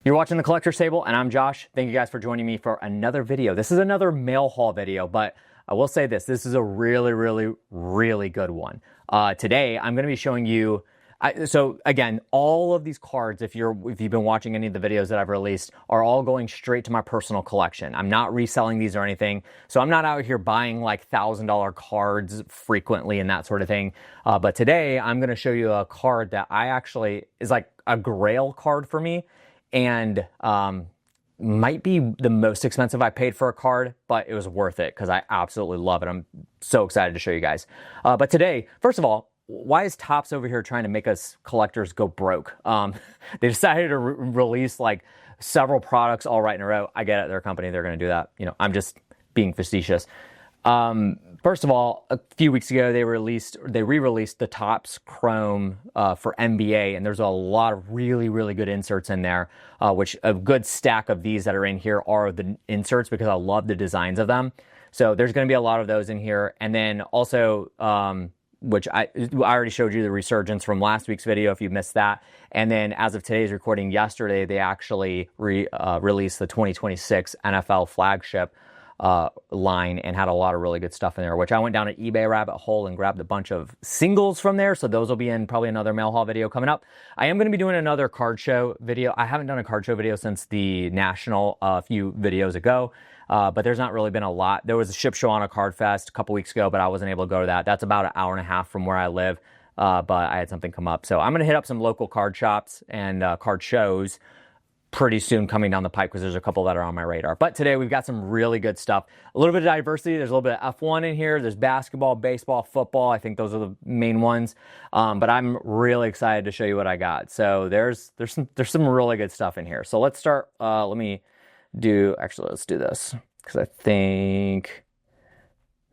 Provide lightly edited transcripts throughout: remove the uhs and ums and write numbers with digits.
You're watching The Collector's Table, and I'm Josh. Thank you guys for joining me for another video. This is another mail haul video, but I will say this is a really good one. Today, I'm going to be showing you, so again, all of these cards, if you've been watching any of the videos that I've released, are all going straight to my personal collection. I'm not reselling these or anything, so I'm not out here buying like $1,000 cards frequently and that sort of thing. But today, I'm going to show you a card that is like a grail card for me. And might be the most expensive I paid for a card, but it was worth it because I absolutely love it. I'm so excited to show you guys. But today, first of all, why is Topps over here trying to make us collectors go broke? They decided to release like several products all right in a row. I get it, they're a company, they're going to do that. You know, I'm just being facetious. First of all, a few weeks ago, they re-released the Topps Chrome for NBA, and there's a lot of really good inserts in there, which a good stack of these that are in here are the inserts because I love the designs of them. So there's going to be a lot of those in here. And then also, which I already showed you the Resurgence from last week's video if you missed that. And then as of today's recording yesterday, they actually released the 2026 NFL flagship line and had a lot of really good stuff in there, which I went down an eBay rabbit hole and grabbed a bunch of singles from there. So those will be in probably another mail haul video coming up. I am going to be doing another card show video. I haven't done a card show video since the National a few videos ago, but there's not really been a lot. There was a ship show on a card fest a couple weeks ago, but I wasn't able to go to that. That's about an hour and a half from where I live, but I had something come up. So I'm going to hit up some local card shops and card shows pretty soon coming down the pipe because there's a couple that are on my radar. But today we've got some really good stuff. A little bit of diversity. There's a little bit of F1 in here. There's basketball, baseball, football. I think those are the main ones. But I'm really excited to show you what I got. So there's some really good stuff in here. So let's start. Let's do this because I think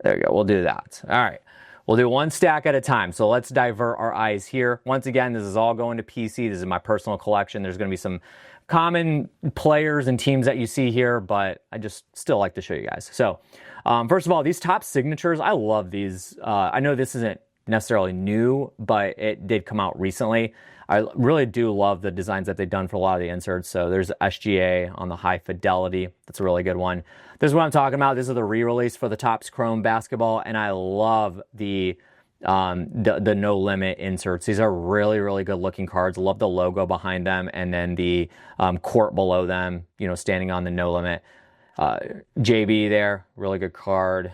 there we go. We'll do that. All right. We'll do one stack at a time. So let's divert our eyes here. Once again, this is all going to PC. This is my personal collection. There's going to be some common players and teams that you see here, but I just still like to show you guys. So first of all, these Topps signatures, I love these. I know this isn't necessarily new, but it did come out recently. I really do love the designs that they've done for a lot of the inserts. So there's SGA on the High Fidelity. That's a really good one. This is what I'm talking about. This is the re-release for the Topps Chrome basketball, and I love the no limit inserts. These are really good looking cards. Love the logo behind them, and then the court below them, you know, standing on the no limit. JB there, really good card.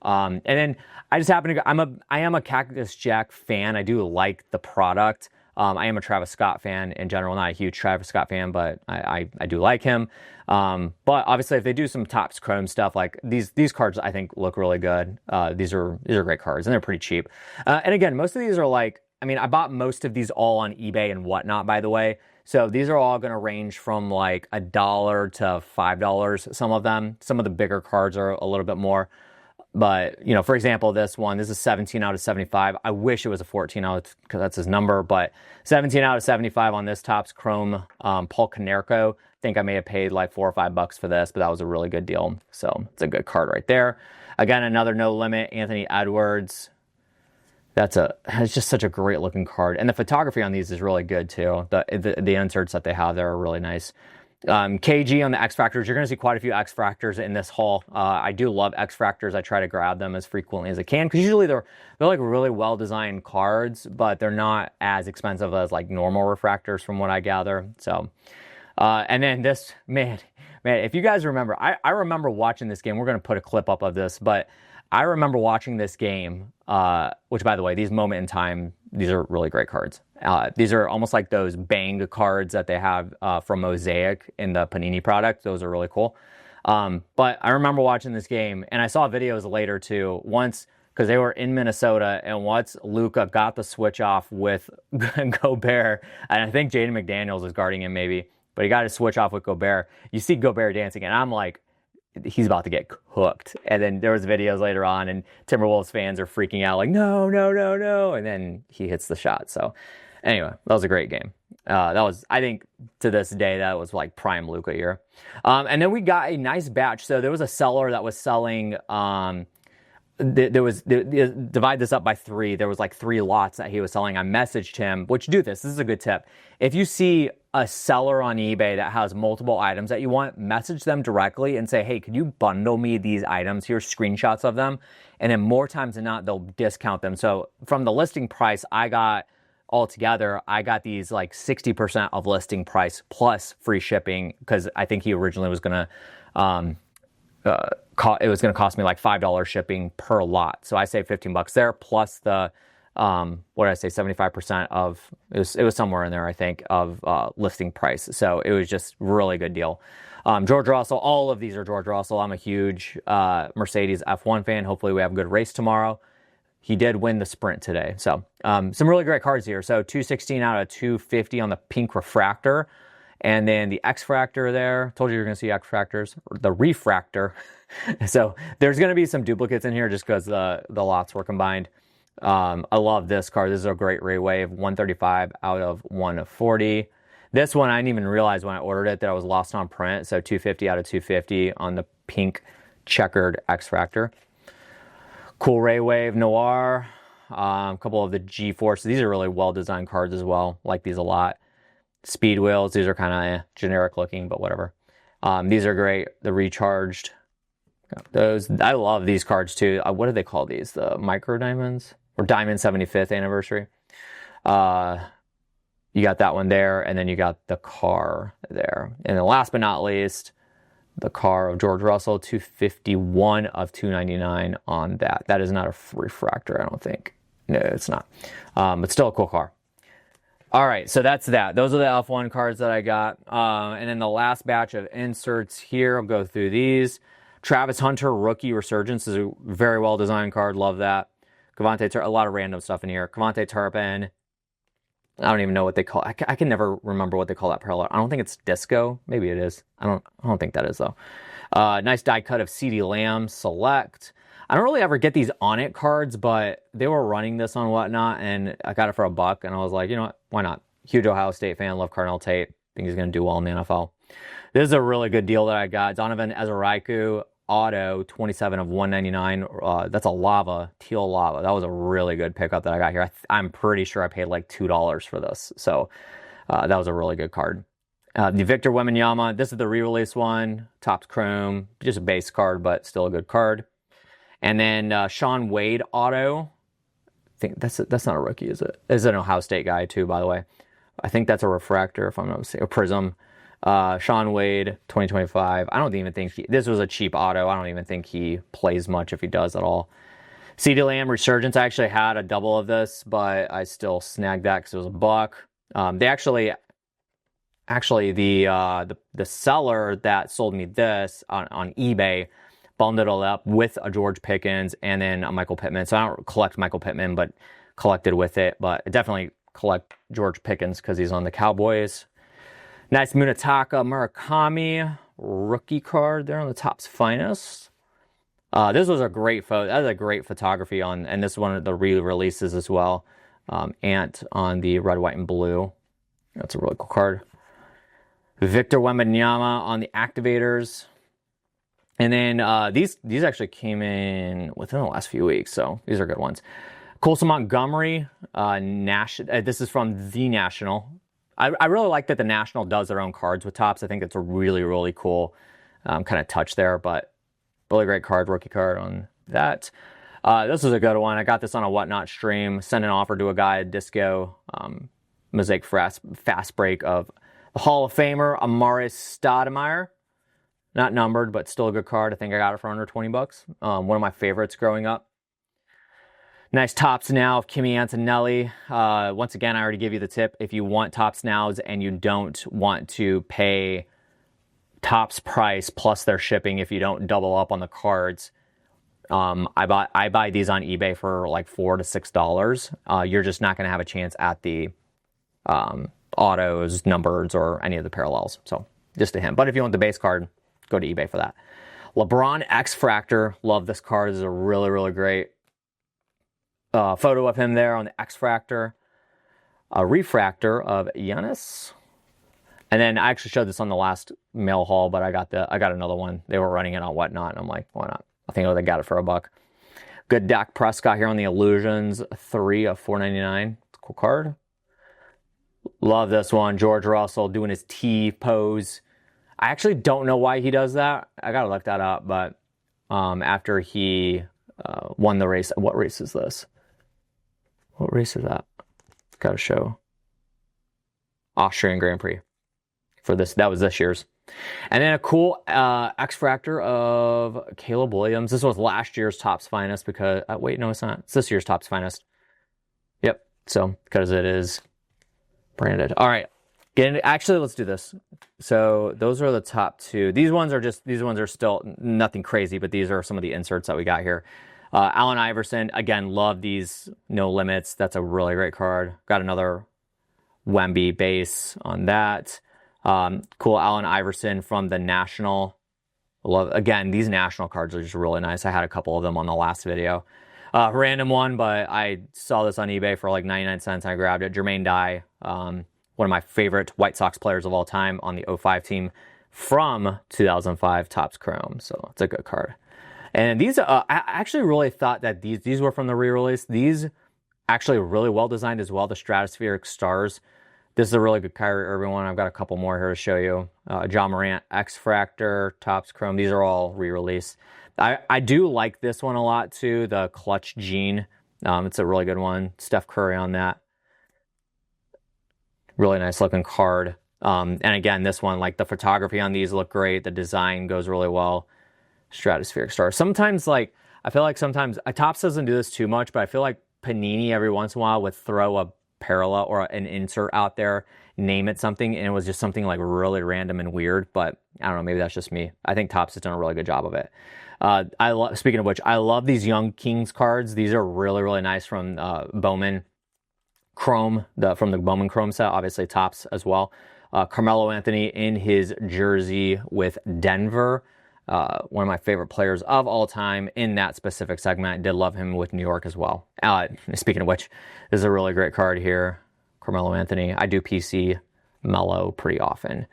And then I just happen to I am a Cactus Jack fan. I do like the product. I am a Travis Scott fan in general, not a huge Travis Scott fan, but I do like him. But obviously if they do some Topps Chrome stuff, like these cards I think look really good. These are great cards and they're pretty cheap. And again, most of these are like, I mean, I bought most of these all on eBay and whatnot, by the way. So these are all going to range from like $1 to $5. Some of them, some of the bigger cards are a little bit more. But, you know, for example, this is 17 out of 75. I wish it was a 14 out because that's his number, but 17 out of 75 on this Topps Chrome Paul Konerko. I think I may have paid like $4 or $5 for this, but that was a really good deal. So it's a good card right there. Again, another no limit, Anthony Edwards. It's just such a great looking card. And the photography on these is really good too. The inserts that they have there are really nice. KG on the X Factors. You're going to see quite a few X Factors in this haul. I do love X Factors. I try to grab them as frequently as I can because usually they're like really well designed cards, but they're not as expensive as like normal refractors from what I gather. So, and then this, man, if you guys remember, I remember watching this game. We're going to put a clip up of this, but I remember watching this game, which by the way, these Moment in Time, these are really great cards. These are almost like those Bang cards that they have from Mosaic in the Panini product. Those are really cool. But I remember watching this game, and I saw videos later too. Once, because they were in Minnesota, and once Luka got the switch off with Gobert, and I think Jaden McDaniels was guarding him maybe, but he got his switch off with Gobert. You see Gobert dancing, and I'm like, he's about to get cooked. And then there was videos later on, and Timberwolves fans are freaking out like, no. And then he hits the shot. So anyway, that was a great game. That was, I think, to this day, that was like prime Luka year. And then we got a nice batch. So there was a seller that was selling, divide this up by 3. There was like 3 lots that he was selling. I messaged him, which do this is a good tip. If you see a seller on eBay that has multiple items that you want, message them directly and say, hey, could you bundle me these items? Here's screenshots of them. And then more times than not, they'll discount them. So from the listing price, I got these like 60% of listing price plus free shipping, because I think he originally was going to, it was going to cost me like $5 shipping per lot. So I saved 15 bucks there, plus the, what did I say, 75% of, it was somewhere in there, I think, of listing price. So it was just really good deal. George Russell, all of these are George Russell. I'm a huge Mercedes F1 fan. Hopefully we have a good race tomorrow. He did win the sprint today. So some really great cards here. So 216 out of 250 on the pink refractor. And then the X Factor there. Told you you're going to see X Factors. The refractor. So there's going to be some duplicates in here just because the lots were combined. I love this card. This is a great Ray Wave. 135 out of 140. This one, I didn't even realize when I ordered it that I was lost on print. So 250 out of 250 on the pink checkered X Factor. Cool Ray Wave Noir. A couple of the G-Force. These are really well-designed cards as well. Like these a lot. Speed Wheels. These are kind of generic looking, but whatever. These are great. The Recharged. Those. I love these cards too. What do they call these? The Micro Diamonds? Or Diamond 75th Anniversary. You got that one there, and then you got the car there. And then last but not least, the car of George Russell, 251 of 299 on that. That is not a refractor, I don't think. No, it's not. But still a cool car. All right, so that's that. Those are the F1 cards that I got. And then the last batch of inserts here, I'll go through these. Travis Hunter, Rookie Resurgence, is a very well-designed card. Love that. A lot of random stuff in here. Cavante Turpin. I don't even know what they call it. I can never remember what they call that parallel. I don't think it's disco. Maybe it is. I don't think that is, though. Nice die cut of CeeDee Lamb Select. I don't really ever get these on it cards, but they were running this on Whatnot, and I got it for $1, and I was like, you know what? Why not? Huge Ohio State fan. Love Cardinal Tate. Think he's going to do well in the NFL. This is a really good deal that I got. Donovan Ezeraiku Auto, 27 of 199. That's a lava, teal lava. That was a really good pickup that I got here. I'm pretty sure I paid like $2 for this. So that was a really good card. The Victor Wembanyama, this is the re-release one. Topps Chrome, just a base card, but still a good card. And then Sean Wade Auto. I think that's not a rookie, is it? Is an Ohio State guy too, by the way. I think that's a refractor, if I'm not mistaken, a prism. Sean Wade, 2025. I don't even think this was a cheap auto. I don't even think he plays much, if he does at all. CeeDee Lamb Resurgence. I actually had a double of this, but I still snagged that because it was $1. They actually the seller that sold me this on eBay bundled it up with a George Pickens and then a Michael Pittman. So I don't collect Michael Pittman, but collected with it. But I definitely collect George Pickens because he's on the Cowboys. Nice Munetaka Murakami rookie card there on the Topps Finest. This was a great photo. That was a great photography on, and this is one of the re-releases as well. Ant on the red, white, and blue. That's a really cool card. Victor Wembanyama on the activators. And then these actually came in within the last few weeks, so these are good ones. Colson Montgomery, this is from The National. I really like that The National does their own cards with Topps. I think it's a really, really cool kind of touch there, but really great card, rookie card on that. This is a good one. I got this on a Whatnot stream. Sent an offer to a guy at Disco. Mosaic fast break of the Hall of Famer, Amaris Stoudemire. Not numbered, but still a good card. I think I got it for under $20. One of my favorites growing up. Nice Topps Now of Kimi Antonelli. Once again, I already gave you the tip. If you want Topps Nows and you don't want to pay Topps price plus their shipping, if you don't double up on the cards, I buy these on eBay for like $4 to $6. You're just not going to have a chance at the autos, numbers, or any of the parallels. So just a hint. But if you want the base card, go to eBay for that. LeBron X Factor. Love this card. This is a really, really great photo of him there on the X Factor. A refractor of Giannis. And then I actually showed this on the last mail haul, but I got another one. They were running it on Whatnot, and I'm like, why not? I think they got it for $1. Good Dak Prescott here on the Illusions. 3 of 499. Cool card. Love this one. George Russell doing his T pose. I actually don't know why he does that. I gotta look that up. But after he won the race, what race is this? What race is that? Gotta show. Austrian Grand Prix for this. That was this year's. And then a cool X Factor of Caleb Williams. This was last year's Topps Finest because wait, no, it's not. It's this year's Topps Finest. Yep. So because it is branded. All right. Actually, let's do this. So those are the top two. These ones are still nothing crazy, but these are some of the inserts that we got here. Allen Iverson, again, love these No Limits. That's a really great card. Got another Wemby base on that. Cool Allen Iverson from the National. Again, these National cards are just really nice. I had a couple of them on the last video. Random one, but I saw this on eBay for like 99 cents. I grabbed it. Jermaine Dye. One of my favorite White Sox players of all time on the 05 team from 2005 Topps Chrome. So it's a good card. And these, I actually really thought that these were from the re-release. These actually really well designed as well. The Stratospheric Stars. This is a really good Kyrie Irving one. I've got a couple more here to show you. John Morant, X Factor, Topps Chrome. These are all re-release. I do like this one a lot too. The Clutch Gene. It's a really good one. Steph Curry on that. Really nice looking card. And again, this one, like the photography on these look great. The design goes really well. Stratospheric Star. Sometimes, like, I feel like sometimes, Topps doesn't do this too much, but I feel like Panini every once in a while would throw a parallel or an insert out there, name it something, and it was just something like really random and weird. But I don't know, maybe that's just me. I think Topps has done a really good job of it. Speaking of which, I love these Young Kings cards. These are really, really nice from Bowman Chrome, from the Bowman Chrome set, obviously Topps as well. Carmelo Anthony in his jersey with Denver. One of my favorite players of all time in that specific segment. I did love him with New York as well. Speaking of which, this is a really great card here. Carmelo Anthony. I do PC Melo pretty often.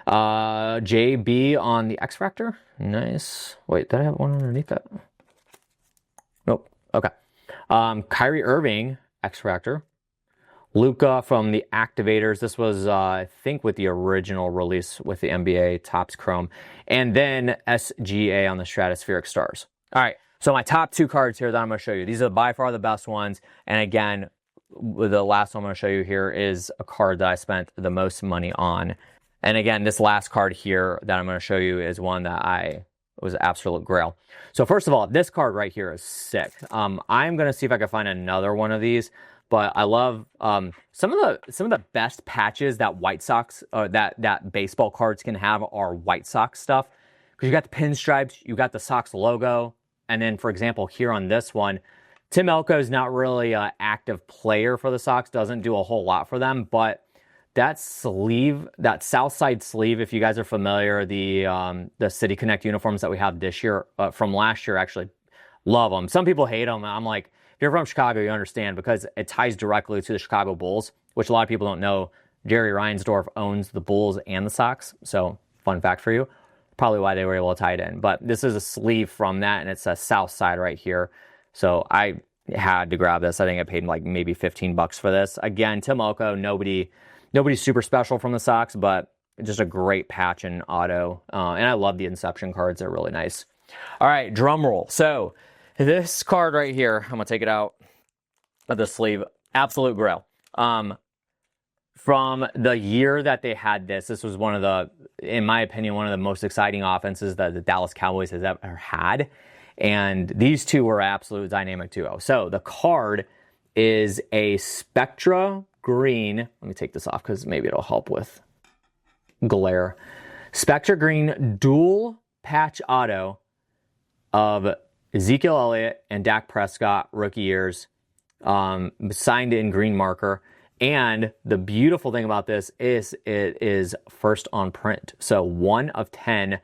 JB on the X Factor. Nice. Wait, did I have one underneath that? Nope. Okay. Kyrie Irving, X Factor. Luka from the Activators. This was, I think, with the original release with the NBA Topps Chrome. And then SGA on the Stratospheric Stars. All right, so my top two cards here that I'm going to show you. These are by far the best ones. And again, the last one I'm going to show you here is a card that I spent the most money on. And again, this last card here that I'm going to show you is one that was absolute grail. So first of all, this card right here is sick. I'm going to see if I can find another one of these. But I love some of the best patches that White Sox that baseball cards can have are White Sox stuff, because you got the pinstripes, you got the Sox logo, and then for example here on this one, Tim Elko is not really an active player for the Sox, doesn't do a whole lot for them, but that sleeve, that Southside sleeve, if you guys are familiar, the City Connect uniforms that we have this year from last year, actually love them. Some people hate them. I'm like, if you're from Chicago, you understand, because it ties directly to the Chicago Bulls, which a lot of people don't know. Jerry Reinsdorf owns the Bulls and the Sox. So, fun fact for you. Probably why they were able to tie it in. But this is a sleeve from that, and it's a South Side right here. So, I had to grab this. I think I paid like maybe $15 for this. Again, Tim Elko, nobody super special from the Sox, but just a great patch and auto. And I love the Inception cards. They're really nice. All right, drum roll. So, this card right here, I'm going to take it out of the sleeve. Absolute grail. From the year that they had this was one of the, in my opinion, one of the most exciting offenses that the Dallas Cowboys has ever had. And these two were absolute dynamic duo. So the card is a Spectra Green. Let me take this off because maybe it'll help with glare. Spectra Green dual patch auto of Ezekiel Elliott and Dak Prescott rookie years, signed in green marker. And the beautiful thing about this is it is first on print. So 1 of 10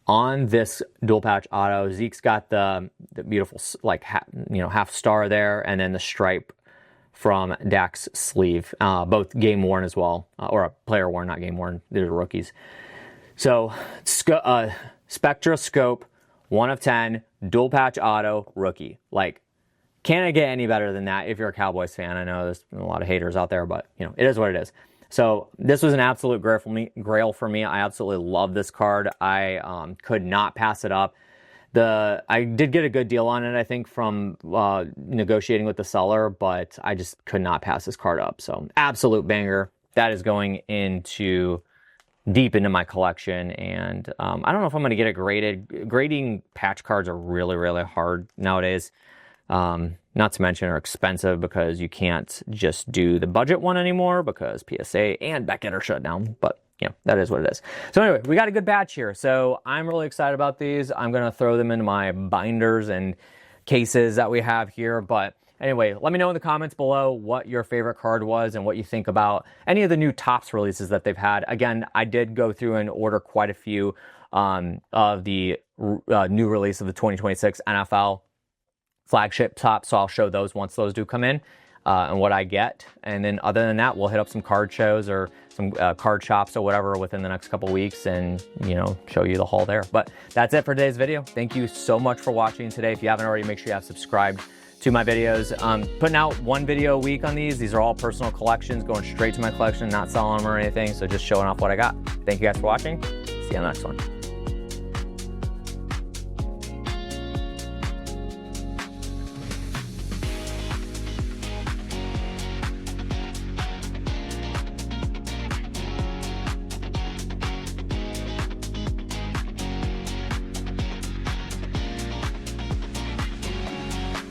on this dual patch auto. Zeke's got the beautiful like half star there, and then the stripe from Dak's sleeve, both game worn as well, or player worn, not game worn. These are rookies. So Spectra Scope, 1 of 10, dual patch auto, rookie. Like, can it get any better than that if you're a Cowboys fan? I know there's a lot of haters out there, but, it is what it is. So this was an absolute grail for me. I absolutely love this card. I could not pass it up. I did get a good deal on it, I think, from negotiating with the seller, but I just could not pass this card up. So absolute banger. That is going deep into my collection, and I don't know if I'm going to get it graded. Grading patch cards are really, really hard nowadays. Not to mention are expensive because you can't just do the budget one anymore because PSA and Beckett are shut down. But that is what it is. So anyway, we got a good batch here. So I'm really excited about these. I'm going to throw them into my binders and cases that we have here. But anyway, let me know in the comments below what your favorite card was and what you think about any of the new Topps releases that they've had. Again, I did go through and order quite a few of the new release of the 2026 NFL flagship Topps, so I'll show those once those do come in and what I get. And then other than that, we'll hit up some card shows or some card shops or whatever within the next couple weeks and, show you the haul there. But that's it for today's video. Thank you so much for watching today. If you haven't already, make sure you have subscribed to my videos. Putting out one video a week on these. These are all personal collections going straight to my collection, not selling them or anything. So just showing off what I got. Thank you guys for watching. See you on the next one.